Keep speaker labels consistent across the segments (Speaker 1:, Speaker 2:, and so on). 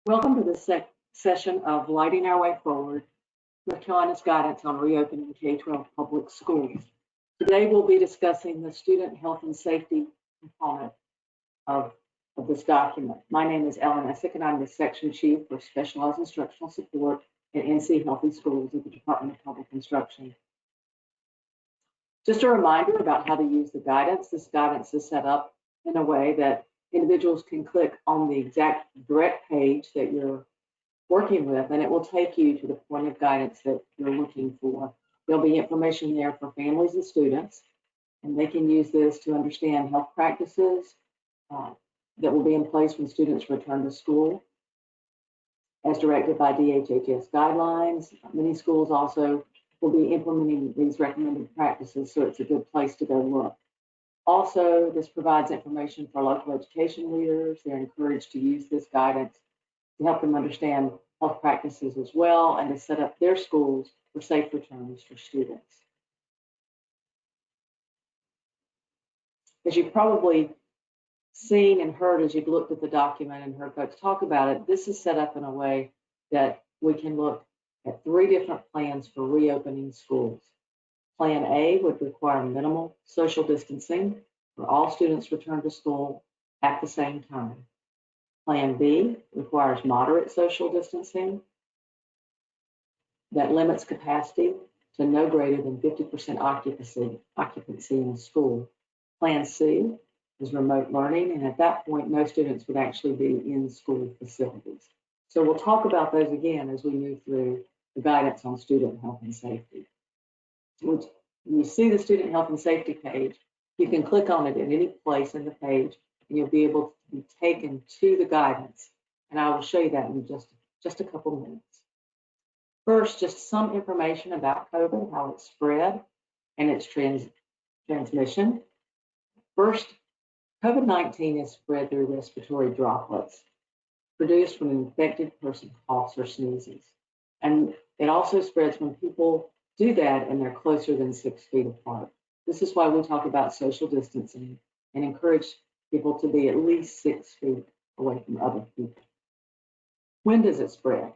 Speaker 1: Welcome to this session of Lighting Our Way Forward, North Carolina's guidance on reopening K-12 public schools. Today we'll be discussing the student health and safety component of this document. My name is Ellen Essick and I'm the Section Chief for Specialized Instructional Support at NC Healthy Schools at the Department of Public Instruction. Just a reminder about how to use the guidance. This guidance is set up in a way that individuals can click on the exact direct page that you're working with, and it will take you to the point of guidance that you're looking for. There'll be information there for families and students, and they can use this to understand health practices that will be in place when students return to school, as directed by DHHS guidelines. Many schools also will be implementing these recommended practices, so it's a good place to go look. Also, this provides information for local education leaders. They're encouraged to use this guidance to help them understand health practices as well and to set up their schools for safe returns for students. As you've probably seen and heard as you've looked at the document and heard folks talk about it, this is set up in a way that we can look at 3 different plans for reopening schools. Plan A would require minimal social distancing where all students return to school at the same time. Plan B requires moderate social distancing that limits capacity to no greater than 50% occupancy in a school. Plan C is remote learning, and at that point, no students would actually be in school facilities. So we'll talk about those again as we move through the guidance on student health and safety. When you see the student health and safety page, you can click on it at any place in the page and you'll be able to be taken to the guidance. And I will show you that in just a couple minutes. First, just some information about COVID, how it's spread and its transmission. First, COVID-19 is spread through respiratory droplets produced when an infected person coughs or sneezes. And it also spreads when people do that and they're closer than 6 feet apart. This is why we talk about social distancing and encourage people to be at least 6 feet away from other people. When does it spread?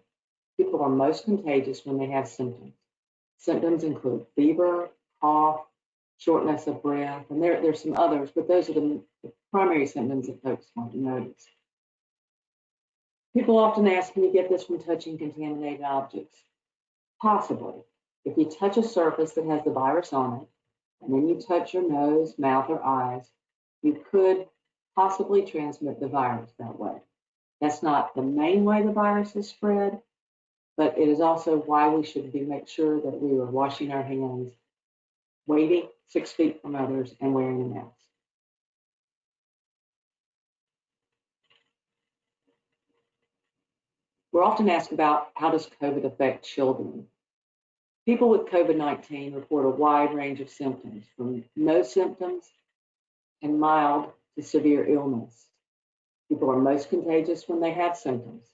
Speaker 1: People are most contagious when they have symptoms. Symptoms include fever, cough, shortness of breath, and there's some others, but those are the primary symptoms that folks might notice. People often ask, can you get this from touching contaminated objects? Possibly. If you touch a surface that has the virus on it, and then you touch your nose, mouth, or eyes, you could possibly transmit the virus that way. That's not the main way the virus is spread, but it is also why we should make sure that we are washing our hands, waiting 6 feet from others, and wearing a mask. We're often asked about how does COVID affect children? People with COVID-19 report a wide range of symptoms, from no symptoms and mild to severe illness. People are most contagious when they have symptoms,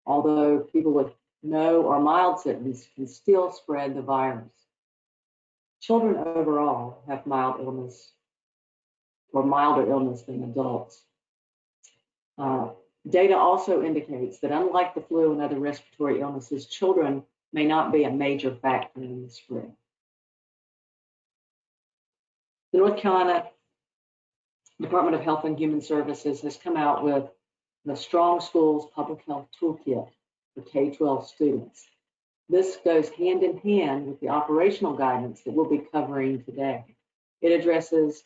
Speaker 1: although people with no or mild symptoms can still spread the virus. Children overall have mild illness or milder illness than adults. Data also indicates that unlike the flu and other respiratory illnesses, children may not be a major factor in the spread. The North Carolina Department of Health and Human Services has come out with the Strong Schools Public Health Toolkit for K-12 students. This goes hand in hand with the operational guidance that we'll be covering today. It addresses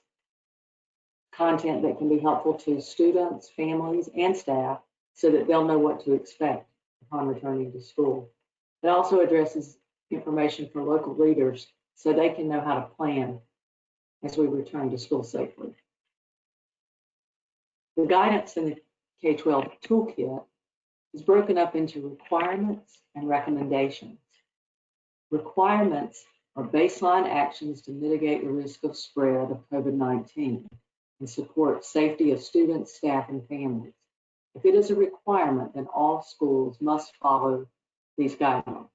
Speaker 1: content that can be helpful to students, families, and staff so that they'll know what to expect upon returning to school. It also addresses information for local leaders so they can know how to plan as we return to school safely. The guidance in the K-12 toolkit is broken up into requirements and recommendations. Requirements are baseline actions to mitigate the risk of spread of COVID-19 and support safety of students, staff, and families. If it is a requirement, then all schools must follow these guidelines.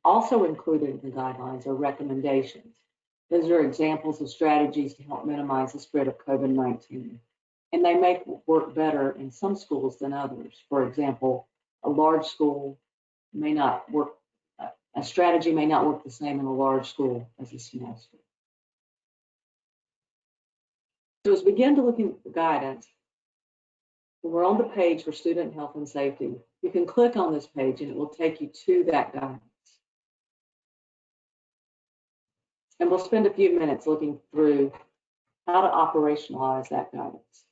Speaker 1: Also included in the guidelines are recommendations. Those are examples of strategies to help minimize the spread of COVID-19. And they may work better in some schools than others. For example, a large school may not work, a strategy may not work the same in a large school as a small school. So as we begin to look at guidance, when we're on the page for student health and safety, you can click on this page and it will take you to that guidance. And we'll spend a few minutes looking through how to operationalize that guidance.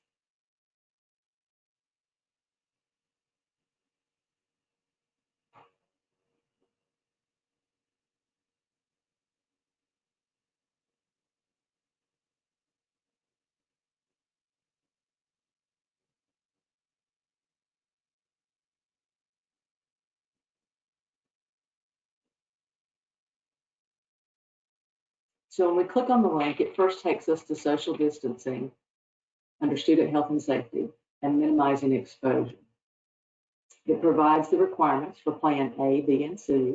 Speaker 1: So when we click on the link, it first takes us to social distancing under student health and safety and minimizing exposure. It provides the requirements for Plan A, B, and C.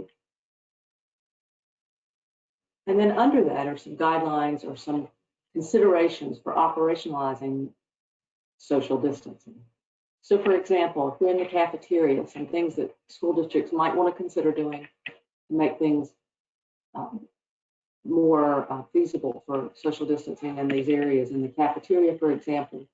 Speaker 1: And then under that are some guidelines or some considerations for operationalizing social distancing. So for example, if you're in the cafeteria, some things that school districts might want to consider doing to make things more feasible for social distancing in these areas. In the cafeteria, for example,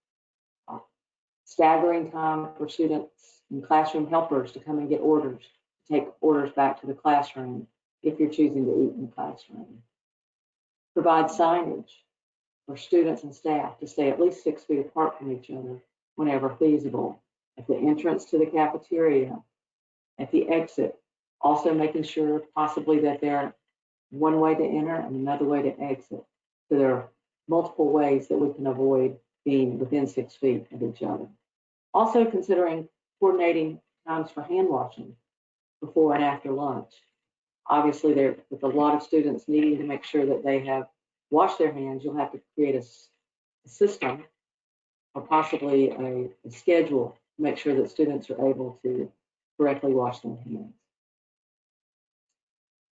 Speaker 1: staggering time for students and classroom helpers to come and get orders, take orders back to the classroom if you're choosing to eat in the classroom. Provide signage for students and staff to stay at least 6 feet apart from each other whenever feasible, at the entrance to the cafeteria, at the exit, also making sure possibly that they're one way to enter and another way to exit. So there are multiple ways that we can avoid being within 6 feet of each other. Also considering coordinating times for hand washing before and after lunch. Obviously, with a lot of students needing to make sure that they have washed their hands, you'll have to create a system or possibly a schedule to make sure that students are able to correctly wash their hands.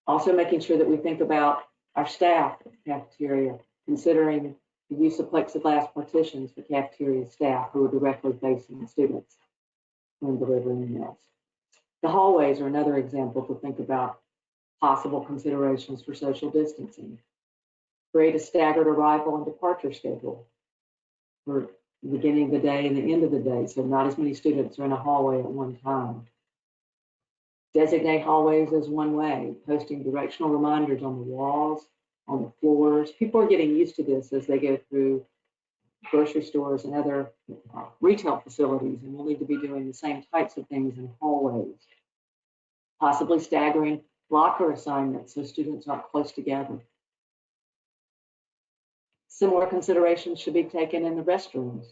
Speaker 1: Also making sure that we think about our staff at the cafeteria, considering the use of plexiglass partitions for cafeteria staff who are directly facing students when delivering meals. The hallways are another example to think about possible considerations for social distancing. Create a staggered arrival and departure schedule for the beginning of the day and the end of the day, so not as many students are in a hallway at one time. Designate hallways as one way, posting directional reminders on the walls, on the floors. People are getting used to this as they go through grocery stores and other retail facilities, and we'll need to be doing the same types of things in hallways. Possibly staggering locker assignments so students aren't close together. Similar considerations should be taken in the restrooms,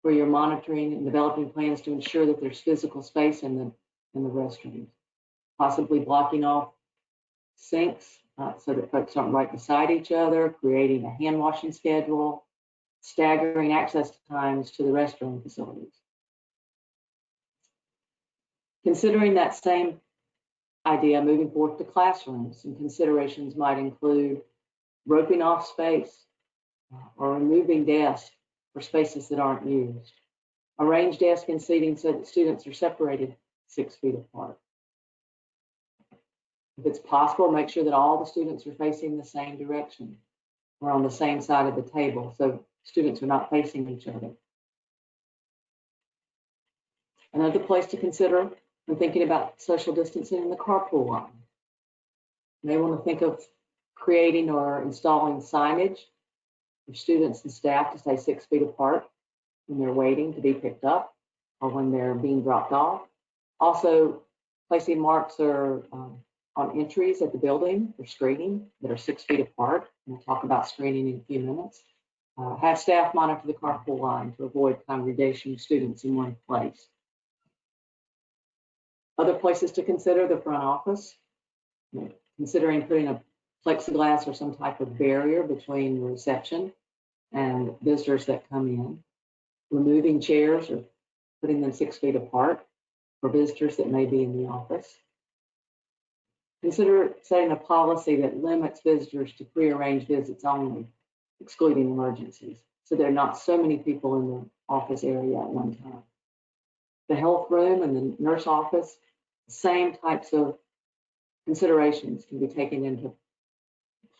Speaker 1: where you're monitoring and developing plans to ensure that there's physical space in the restrooms. Possibly blocking off sinks so that folks aren't right beside each other, creating a hand washing schedule, staggering access times to the restroom facilities. Considering that same idea moving forth to classrooms, some considerations might include roping off space or removing desks for spaces that aren't used. Arrange desk and seating so that students are separated 6 feet apart. If it's possible, make sure that all the students are facing the same direction or on the same side of the table so students are not facing each other. Another place to consider when thinking about social distancing in the carpool line. You may want to think of creating or installing signage for students and staff to stay 6 feet apart when they're waiting to be picked up or when they're being dropped off. Also, placing marks or on entries at the building for screening that are 6 feet apart. We'll talk about screening in a few minutes. Have staff monitor the carpool line to avoid congregation of students in one place. Other places to consider: the front office, considering putting a plexiglass or some type of barrier between reception and visitors that come in. Removing chairs or putting them 6 feet apart for visitors that may be in the office. Consider setting a policy that limits visitors to prearranged visits only, excluding emergencies, so there are not so many people in the office area at one time. the health room and the nurse office, the same types of considerations can be taken into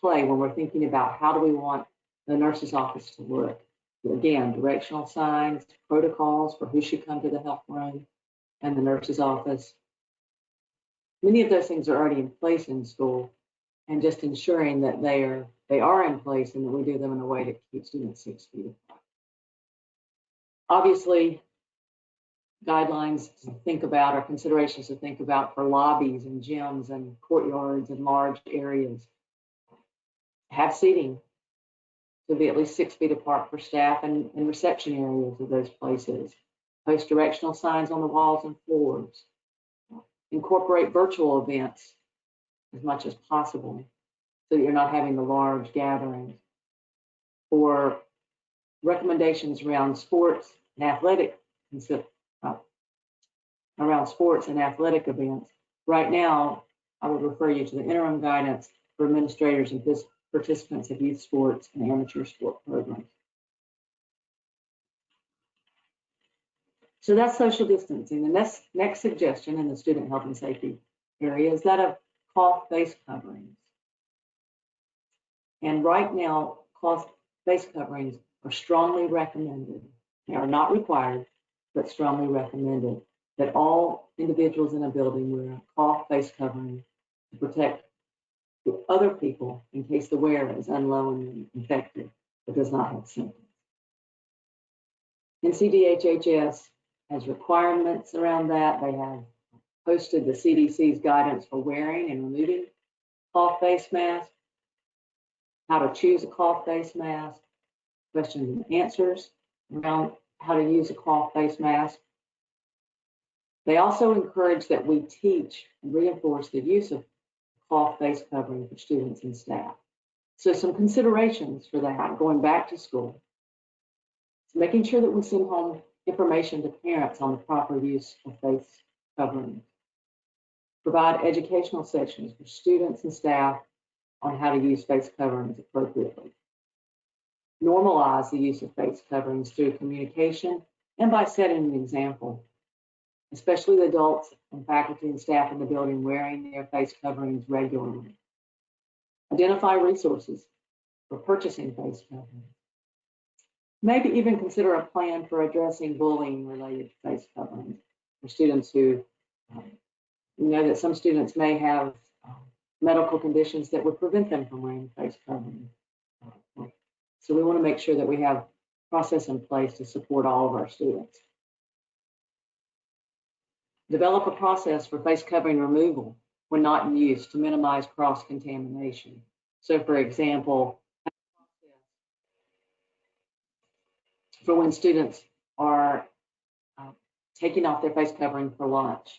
Speaker 1: play when we're thinking about how do we want the nurse's office to look. Again, directional signs, protocols for who should come to the health room and the nurse's office. Many of those things are already in place in school, and just ensuring that they are in place and that we do them in a way that keeps students 6 feet apart. Obviously, guidelines to think about or considerations to think about for lobbies and gyms and courtyards and large areas. Have seating to be at least 6 feet apart for staff and reception areas of those places. Post directional signs on the walls and floors. Incorporate virtual events as much as possible so that you're not having the large gatherings. Or recommendations around sports and athletic events. Right now, I would refer you to the interim guidance for administrators and participants of youth sports and amateur sport programs. So that's social distancing. The next suggestion in the student health and safety area is that of cloth face coverings. And right now, cloth face coverings are strongly recommended. They are not required, but strongly recommended that all individuals in a building wear a cloth face covering to protect other people in case the wearer is unknowingly infected but does not have symptoms. NCDHHS has requirements around that. They have posted the CDC's guidance for wearing and removing cloth face masks, how to choose a cloth face mask, questions and answers around how to use a cloth face mask. They also encourage that we teach and reinforce the use of cloth face covering for students and staff. So some considerations for that going back to school. So making sure that we send home information to parents on the proper use of face coverings. Provide educational sessions for students and staff on how to use face coverings appropriately. Normalize the use of face coverings through communication and by setting an example, especially the adults and faculty and staff in the building wearing their face coverings regularly. Identify resources for purchasing face coverings. Maybe even consider a plan for addressing bullying related to face coverings for students who, you know that some students may have medical conditions that would prevent them from wearing face coverings. So we want to make sure that we have a process in place to support all of our students. Develop a process for face covering removal when not in use to minimize cross-contamination. So for example, for when students are taking off their face covering for lunch,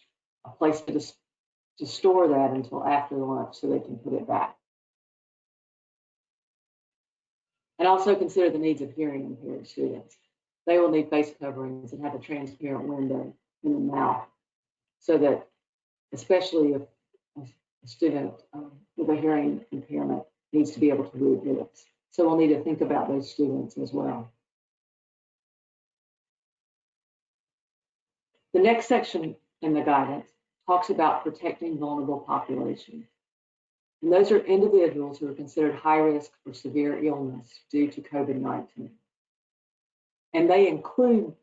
Speaker 1: a place to store that until after the lunch so they can put it back. And also consider the needs of hearing impaired students. They will need face coverings that have a transparent window in the mouth so that, especially if a student with a hearing impairment needs to be able to read lips. So we'll need to think about those students as well. The next section in the guidance talks about protecting vulnerable populations. And those are individuals who are considered high risk for severe illness due to COVID-19. And they include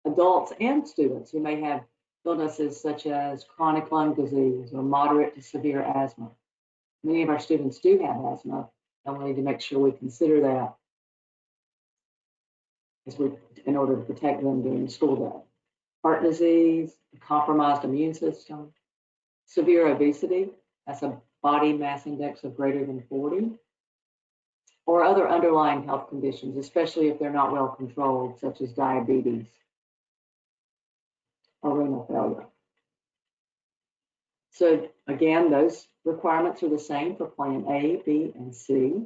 Speaker 1: adults and students who may have illnesses such as chronic lung disease or moderate to severe asthma. Many of our students do have asthma, and we need to make sure we consider that in order to protect them during the school day. Heart disease, compromised immune system, severe obesity, that's a body mass index of greater than 40, or other underlying health conditions, especially if they're not well controlled, such as diabetes or renal failure. So again, those requirements are the same for Plan A, B, and C.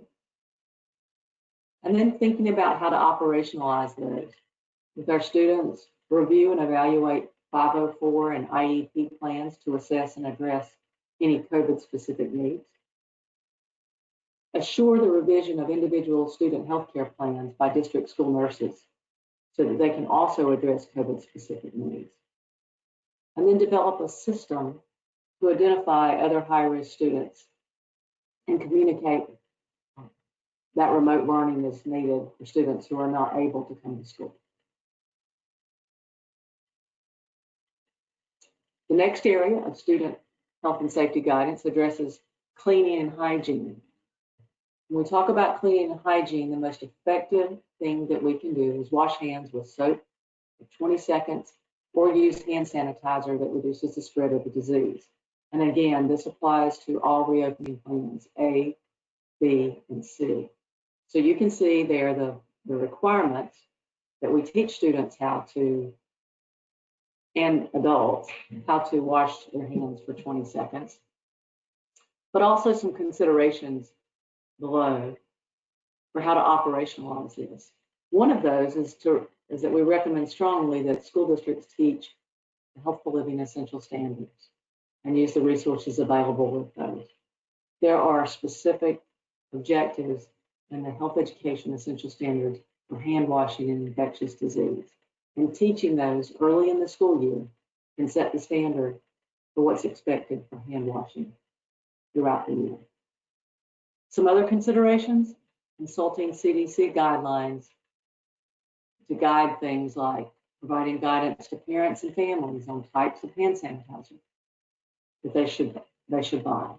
Speaker 1: And then thinking about how to operationalize those. With our students, review and evaluate 504 and IEP plans to assess and address any COVID-specific needs. Assure the revision of individual student healthcare plans by district school nurses so that they can also address COVID-specific needs. And then develop a system to identify other high-risk students and communicate that remote learning is needed for students who are not able to come to school. The next area of student health and safety guidance addresses cleaning and hygiene. When we talk about cleaning and hygiene, the most effective thing that we can do is wash hands with soap for 20 seconds or use hand sanitizer that reduces the spread of the disease. And again, this applies to all reopening plans, A, B, and C. So you can see there the requirements that we teach students how to, and adults, how to wash their hands for 20 seconds, but also some considerations below for how to operationalize this. One of those is that we recommend strongly that school districts teach the healthful living essential standards and use the resources available with those. There are specific objectives in the health education essential standards for hand washing and infectious disease. And teaching those early in the school year can set the standard for what's expected for hand washing throughout the year. Some other considerations: consulting CDC guidelines to guide things like providing guidance to parents and families on types of hand sanitizer that they should buy.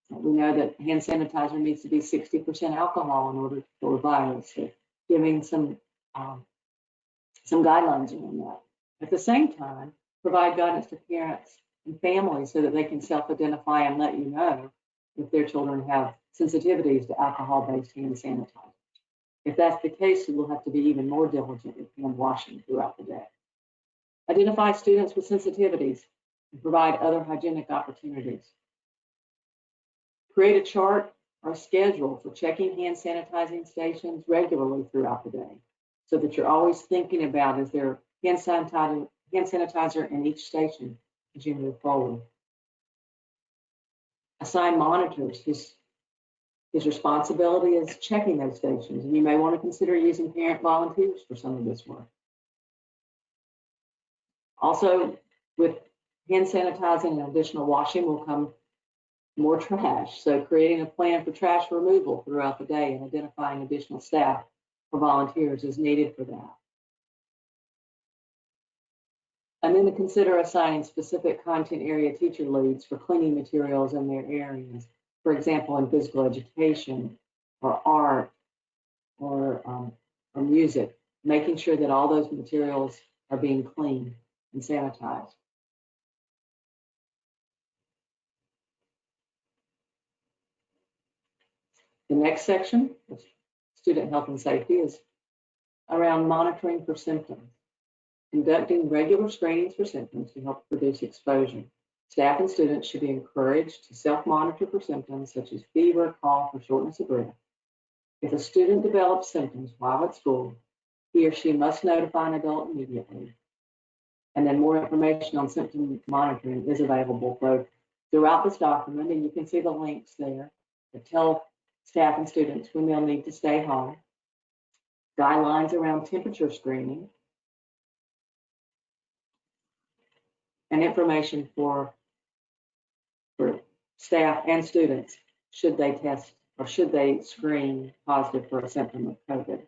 Speaker 1: We know that hand sanitizer needs to be 60% alcohol in order to kill the virus. So giving some guidelines around that. At the same time, provide guidance to parents and families so that they can self-identify and let you know if their children have sensitivities to alcohol-based hand sanitizer. If that's the case, you will have to be even more diligent with hand washing throughout the day. Identify students with sensitivities and provide other hygienic opportunities. Create a chart or a schedule for checking hand sanitizing stations regularly throughout the day so that you're always thinking about, is there hand sanitizer in each station as you move forward. Assign monitors whose responsibility is checking those stations, and you may want to consider using parent volunteers for some of this work. Also, with hand sanitizing and additional washing will come more trash. So creating a plan for trash removal throughout the day and identifying additional staff for volunteers is needed for that. And then to consider assigning specific content area teacher leads for cleaning materials in their areas. For example, in physical education or art or music, making sure that all those materials are being cleaned and sanitized. The next section of student health and safety is around monitoring for symptoms. Conducting regular screenings for symptoms to help reduce exposure. Staff and students should be encouraged to self-monitor for symptoms such as fever, cough, or shortness of breath. If a student develops symptoms while at school, he or she must notify an adult immediately. And then more information on symptom monitoring is available both throughout this document, and you can see the links there that tell staff and students when they'll need to stay home, guidelines around temperature screening, and information for staff and students should they test or should they screen positive for a symptom of COVID.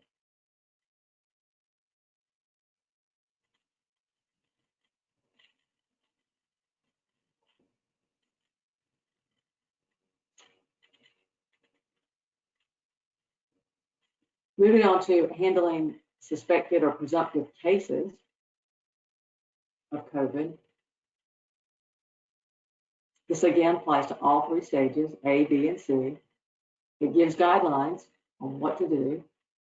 Speaker 1: Moving on to handling suspected or presumptive cases of COVID. This again applies to all three stages, A, B, and C. It gives guidelines on what to do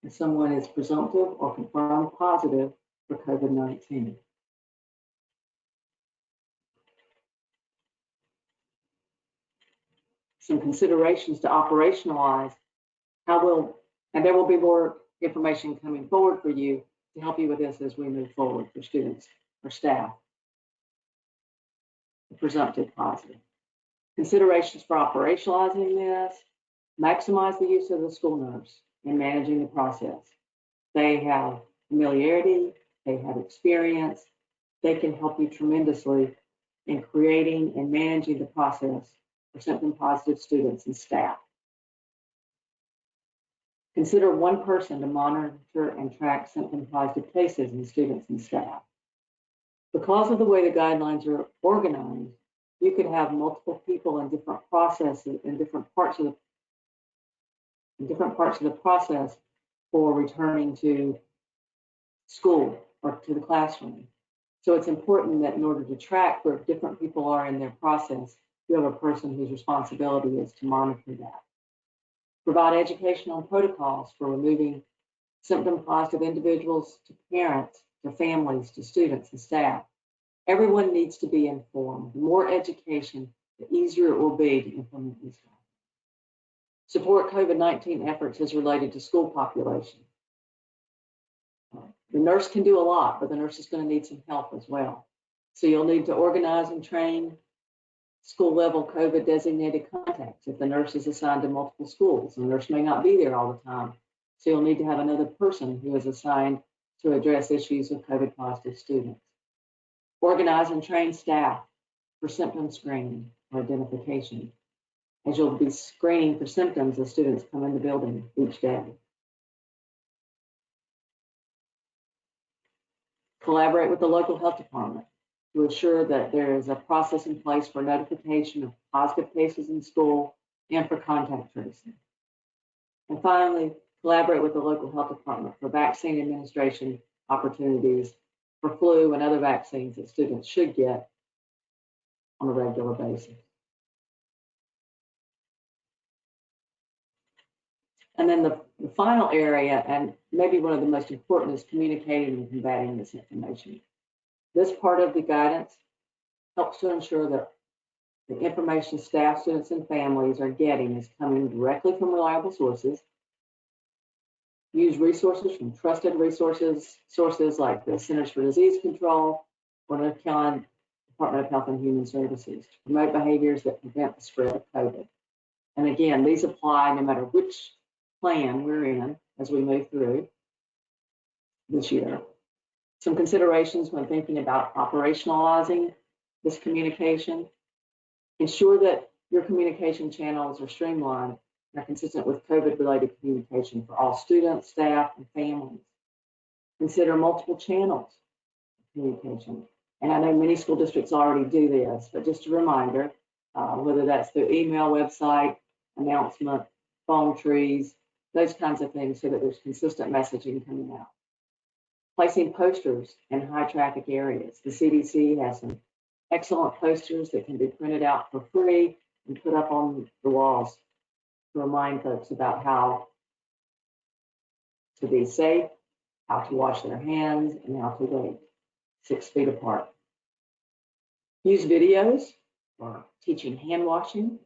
Speaker 1: if someone is presumptive or confirmed positive for COVID-19. Some considerations to operationalize and there will be more information coming forward for you to help you with this as we move forward for students or staff. Presumptive positive. Considerations for operationalizing this: maximize the use of the school nurse in managing the process. They have familiarity, they have experience, they can help you tremendously in creating and managing the process for symptom-positive students and staff. Consider one person to monitor and track symptom-positive cases in students and staff. Because of the way the guidelines are organized, you could have multiple people in different processes, in different parts of the process for returning to school or to the classroom. So it's important that in order to track where different people are in their process, you have a person whose responsibility is to monitor that. Provide educational protocols for removing symptom-positive individuals to parents, to families, to students and staff. Everyone needs to be informed. The more education, the easier it will be to implement these guidelines. Support COVID-19 efforts as related to school population. The nurse can do a lot, but the nurse is going to need some help as well. So you'll need to organize and train school-level COVID designated contacts if the nurse is assigned to multiple schools. The nurse may not be there all the time. So you'll need to have another person who is assigned to address issues with COVID positive students. Organize and train staff for symptom screening or identification, as you'll be screening for symptoms as students come in the building each day. Collaborate with the local health department to ensure that there is a process in place for notification of positive cases in school and for contact tracing. And finally, collaborate with the local health department for vaccine administration opportunities for flu and other vaccines that students should get on a regular basis. And then the final area, and maybe one of the most important, is communicating and combating misinformation. This part of the guidance helps to ensure that the information staff, students, and families are getting is coming directly from reliable sources. Use resources from trusted sources like the Centers for Disease Control or North Carolina Department of Health and Human Services to promote behaviors that prevent the spread of COVID. And again, these apply no matter which plan we're in as we move through this year. Some considerations when thinking about operationalizing this communication: ensure that your communication channels are streamlined and are consistent with COVID-related communication for all students, staff, and families. Consider multiple channels of communication. And I know many school districts already do this, but just a reminder, whether that's through email, website, announcement, phone trees, those kinds of things, so that there's consistent messaging coming out. Placing posters in high traffic areas. The CDC has some excellent posters that can be printed out for free and put up on the walls to remind folks about how to be safe, how to wash their hands, and how to wait 6 feet apart. Use videos for teaching hand washing.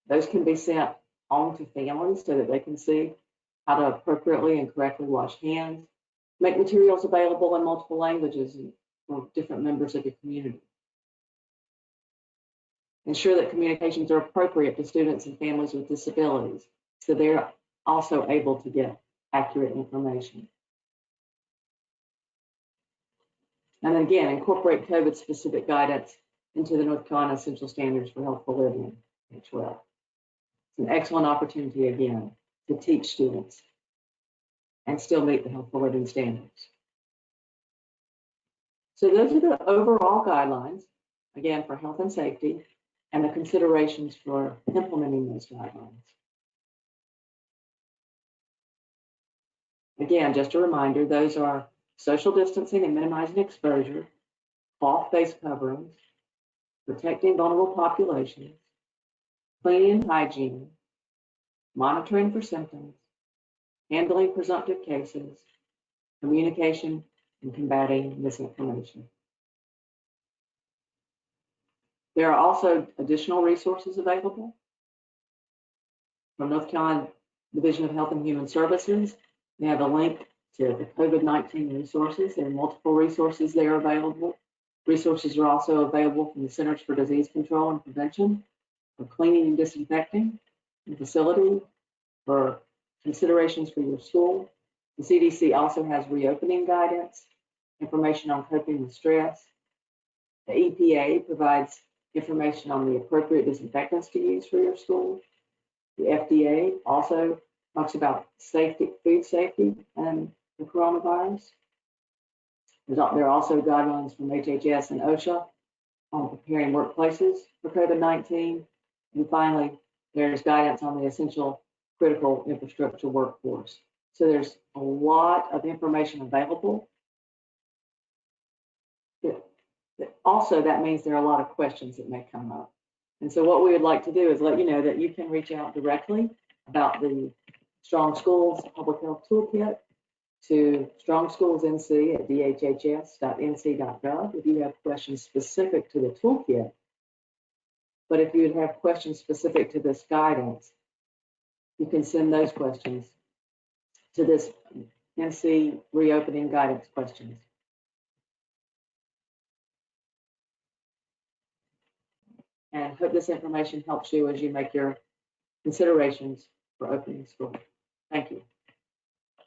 Speaker 1: Those can be sent home to families so that they can see how to appropriately and correctly wash hands. Make materials available in multiple languages for different members of your community. Ensure that communications are appropriate to students and families with disabilities, so they're also able to get accurate information. And again, incorporate COVID-specific guidance into the North Carolina Essential Standards for Healthful Living, H12. It's an excellent opportunity, again, to teach students and still meet the healthful living standards. So those are the overall guidelines, again, for health and safety, and the considerations for implementing those guidelines. Again, just a reminder, those are social distancing and minimizing exposure, cloth face coverings, protecting vulnerable populations, cleaning and hygiene, monitoring for symptoms, handling presumptive cases, communication, and combating misinformation. There are also additional resources available from North Carolina Division of Health and Human Services. They have a link to the COVID-19 resources. There are multiple resources there available. Resources are also available from the Centers for Disease Control and Prevention for cleaning and disinfecting the facility, for considerations for your school, The CDC also has reopening guidance, information on coping with stress. The EPA provides information on the appropriate disinfectants to use for your school. The FDA also talks about safety, food safety, and the coronavirus. There are also guidelines from HHS and OSHA on preparing workplaces for COVID-19. And finally, there's guidance on the essential critical infrastructure workforce. So there's a lot of information available. Also, that means there are a lot of questions that may come up. And so what we would like to do is let you know that you can reach out directly about the Strong Schools Public Health Toolkit to strongschools.nc@dhhs.nc.gov if you have questions specific to the toolkit. But if you would have questions specific to this guidance, you can send those questions to this NC reopening guidance questions. And hope this information helps you as you make your considerations for opening school. Thank you.